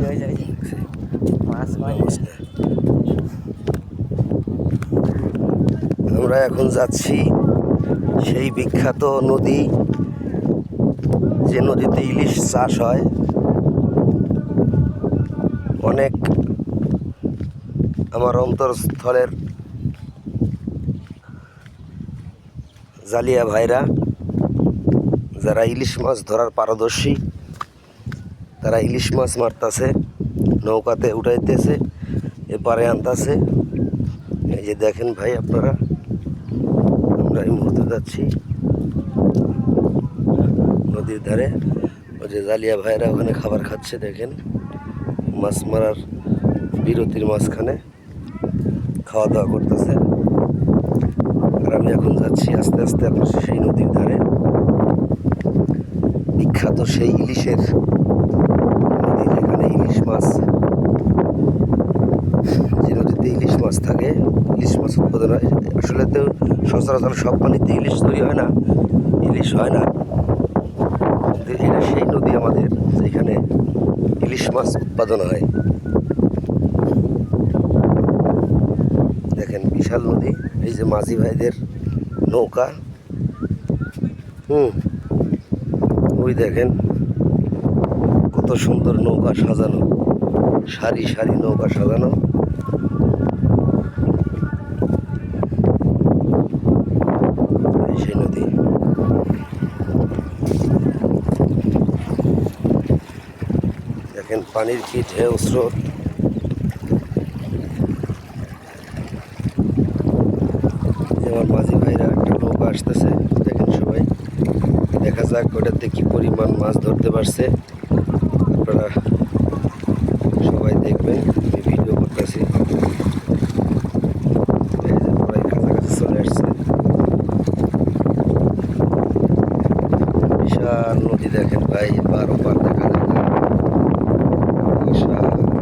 ওই যে মাছ আমরা এখন যাচ্ছি সেই বিখ্যাত নদী, যে নদীতে ইলিশ চাষ হয়। অনেক আমার অন্তরস্থলের জালিয়া ভাইরা যারা ইলিশ মাছ ধরার পারদর্শী, তারা ইলিশ মাছ মারতেছে, নৌকাতে উঠাইতেছে, এপারে আনতেছে। এই যে দেখেন ভাই আপনারা, আমরা এই মুহূর্তে যাচ্ছি নদীর ধারে। ওই যে জালিয়া ভাইরা ওখানে খাবার খাচ্ছে, দেখেন মাছ মারার বিরতির মাঝখানে খাওয়া দাওয়া করতেছে। আর আমি এখন যাচ্ছি আস্তে আস্তে আপনার সেই নদীর ধারে, বিখ্যাত সেই ইলিশের নদী, যেখানে ইলিশ মাছ, যে নদীতে ইলিশ মাছ থাকে, ইলিশ মাছ উৎপাদন হয়। আসলে তো সচরাচর সব পানিতে ইলিশ তৈরি হয় না, ইলিশ হয় না, কিন্তু এটা সেই নদী আমাদের যেখানে ইলিশ মাছ উৎপাদন হয়। দেখেন বিশাল নদী, এই যে মাঝি ভাইদের নৌকা, ওই দেখেন কত সুন্দর নৌকা সাজানো, সারি সারি নৌকা সাজানো। সেই নদী, দেখেন পানির কি ঢেউ স্রোত। যেমন মাঝি ভাইরা একটা নৌকা আসতেছে, দেখেন সবাই, দেখা যাক ওটাতে কি পরিমাণ মাছ ধরতে পারছে। আপনারা সবাই দেখবেন, আমি ভিডিও করতেছি। এই যে প্রায় কাছাকাছি চলে আসছে, বিশাল নদী দেখেন ভাই, পার ওপার দেখা যায়।